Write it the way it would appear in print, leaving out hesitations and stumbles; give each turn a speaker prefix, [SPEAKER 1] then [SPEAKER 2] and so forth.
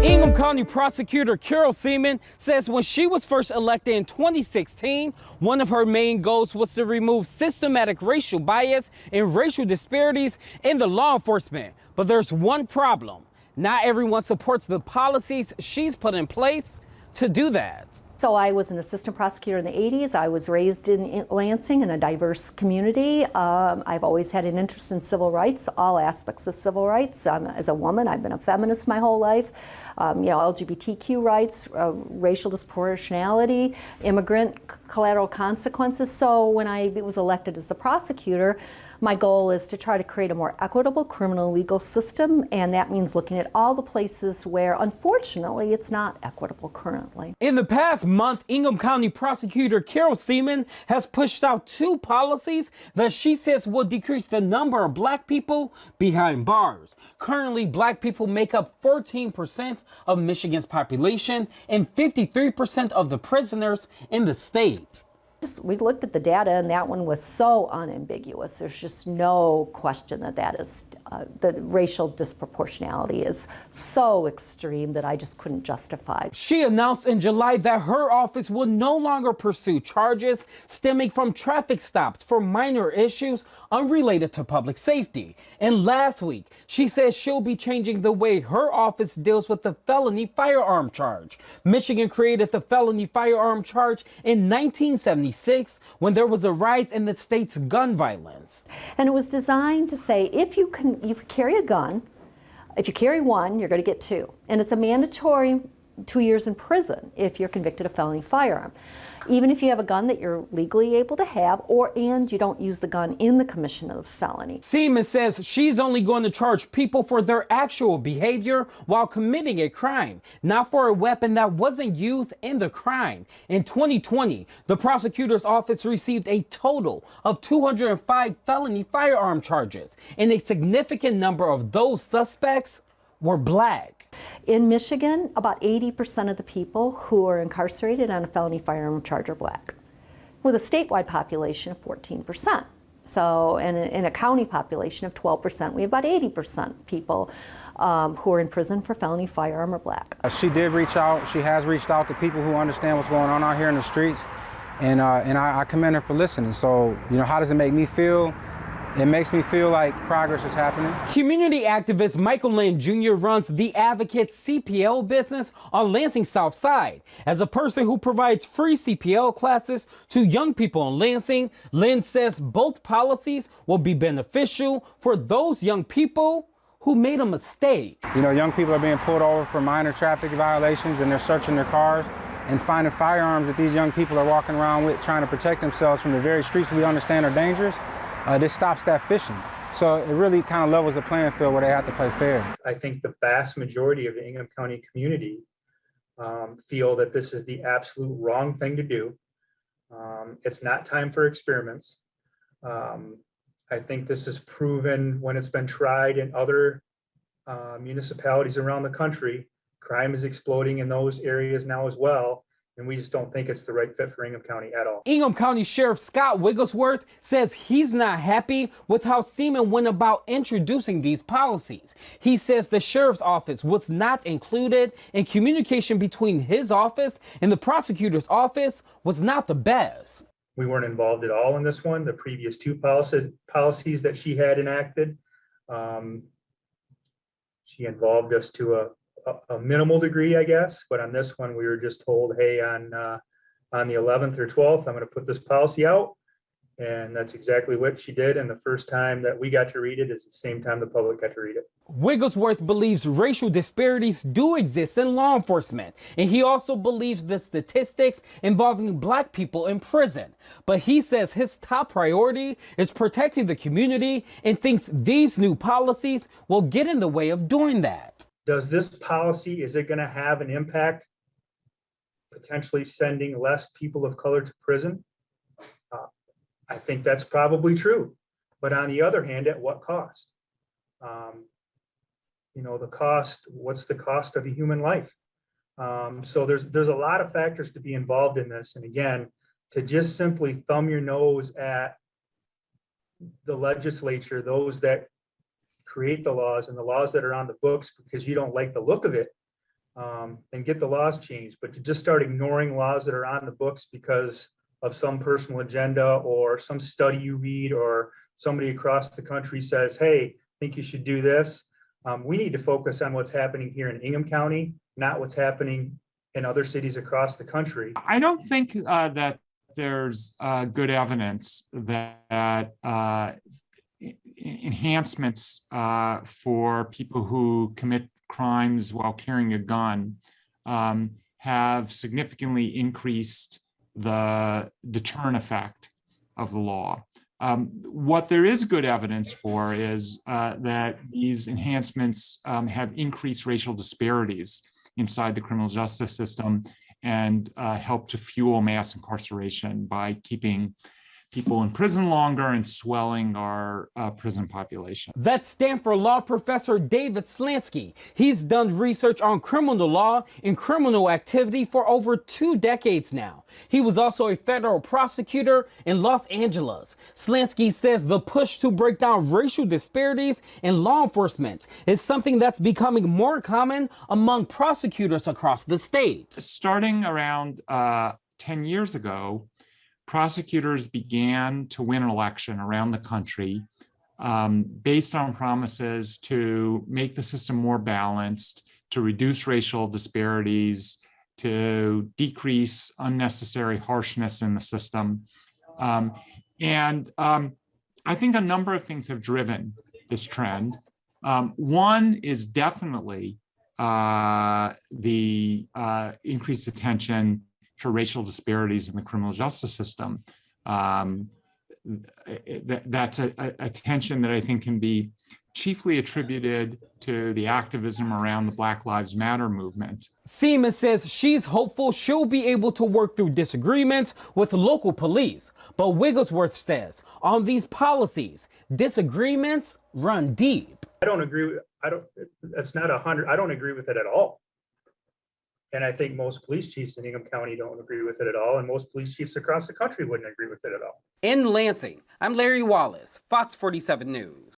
[SPEAKER 1] Ingham County Prosecutor Carol Siemon says when she was first elected in 2016, one of her main goals was to remove systematic racial bias and racial disparities in the law enforcement. But there's one problem. Not everyone supports the policies she's put in place to do that.
[SPEAKER 2] So I was an assistant prosecutor in the 80s. I was raised in Lansing in a diverse community. I've always had an interest in civil rights, all aspects of civil rights. As a woman, I've been a feminist my whole life. LGBTQ rights, racial disproportionality, immigrant collateral consequences. So when I was elected as the prosecutor, my goal is to try to create a more equitable criminal legal system, and that means looking at all the places where, unfortunately, it's not equitable currently.
[SPEAKER 1] In the past month, Ingham County Prosecutor Carol Siemon has pushed out 2 policies that she says will decrease the number of black people behind bars. Currently, black people make up 14% of Michigan's population and 53% of the prisoners in the state.
[SPEAKER 2] We looked at the data, and that one was so unambiguous. There's just no question that is the racial disproportionality is so extreme that I just couldn't justify.
[SPEAKER 1] She announced in July that her office will no longer pursue charges stemming from traffic stops for minor issues unrelated to public safety. And last week, she says she'll be changing the way her office deals with the felony firearm charge. Michigan created the felony firearm charge in 1976 when there was a rise in the state's gun violence.
[SPEAKER 2] And it was designed to say if you carry a gun, if you carry one, you're going to get 2. And it's a mandatory 2 years in prison if you're convicted of felony firearm. Even if you have a gun that you're legally able to have, and you don't use the gun in the commission of a felony.
[SPEAKER 1] Siemon says she's only going to charge people for their actual behavior while committing a crime, not for a weapon that wasn't used in the crime. In 2020, the prosecutor's office received a total of 205 felony firearm charges, and a significant number of those suspects were black.
[SPEAKER 2] In Michigan, about 80% of the people who are incarcerated on a felony firearm charge are black, with a statewide population of 14%. So, in a county population of 12%, we have about 80% people who are in prison for felony firearm are black.
[SPEAKER 3] She did reach out. She has reached out to people who understand what's going on out here in the streets, and I commend her for listening. So, how does it make me feel? It makes me feel like progress is happening.
[SPEAKER 1] Community activist Michael Lynn Jr. runs the Advocate CPL business on Lansing South Side. As a person who provides free CPL classes to young people in Lansing, Lynn says both policies will be beneficial for those young people who made a mistake.
[SPEAKER 3] Young people are being pulled over for minor traffic violations, and they're searching their cars and finding firearms that these young people are walking around with, trying to protect themselves from the very streets we understand are dangerous. This stops that fishing. So it really kind of levels the playing field where they have to play fair.
[SPEAKER 4] I think the vast majority of the Ingham County community feel that this is the absolute wrong thing to do. It's not time for experiments. I think this is proven when it's been tried in other municipalities around the country. Crime is exploding in those areas now as well. And we just don't think it's the right fit for Ingham County at all.
[SPEAKER 1] Ingham County Sheriff Scott Wigglesworth says he's not happy with how Siemon went about introducing these policies. He says the sheriff's office was not included, and communication between his office and the prosecutor's office was not the best.
[SPEAKER 4] We weren't involved at all in this one. The previous 2 policies that she had enacted, she involved us to a minimal degree, I guess, but on this one we were just told, hey, on the 11th or 12th, I'm going to put this policy out, and that's exactly what she did. And the first time that we got to read it is the same time the public got to read it.
[SPEAKER 1] Wigglesworth believes racial disparities do exist in law enforcement, and he also believes the statistics involving black people in prison. But he says his top priority is protecting the community and thinks these new policies will get in the way of doing that.
[SPEAKER 4] Does this policy, is it going to have an impact, potentially sending less people of color to prison? I think that's probably true. But on the other hand, at what cost? The cost, what's the cost of a human life? So there's a lot of factors to be involved in this. And again, to just simply thumb your nose at the legislature, those that create the laws and the laws that are on the books because you don't like the look of it, and get the laws changed. But to just start ignoring laws that are on the books because of some personal agenda or some study you read or somebody across the country says, hey, I think you should do this. We need to focus on what's happening here in Ingham County, not what's happening in other cities across the country.
[SPEAKER 5] I don't think that there's good evidence that enhancements for people who commit crimes while carrying a gun have significantly increased the deterrent effect of the law. What there is good evidence for is that these enhancements have increased racial disparities inside the criminal justice system and help to fuel mass incarceration by keeping people in prison longer and swelling our prison population.
[SPEAKER 1] That's Stanford law professor David Slansky. He's done research on criminal law and criminal activity for over 2 decades now. He was also a federal prosecutor in Los Angeles. Slansky says the push to break down racial disparities in law enforcement is something that's becoming more common among prosecutors across the state.
[SPEAKER 5] Starting around 10 years ago, prosecutors began to win an election around the country based on promises to make the system more balanced, to reduce racial disparities, to decrease unnecessary harshness in the system. I think a number of things have driven this trend. One is definitely the increased attention to racial disparities in the criminal justice system. That's a tension that I think can be chiefly attributed to the activism around the Black Lives Matter movement.
[SPEAKER 1] Siemon says she's hopeful she'll be able to work through disagreements with local police. But Wigglesworth says on these policies, disagreements run deep.
[SPEAKER 4] I don't agree. That's not 100. I don't agree with it at all. And I think most police chiefs in Ingham County don't agree with it at all. And most police chiefs across the country wouldn't agree with it at all.
[SPEAKER 1] In Lansing, I'm Larry Wallace, Fox 47 News.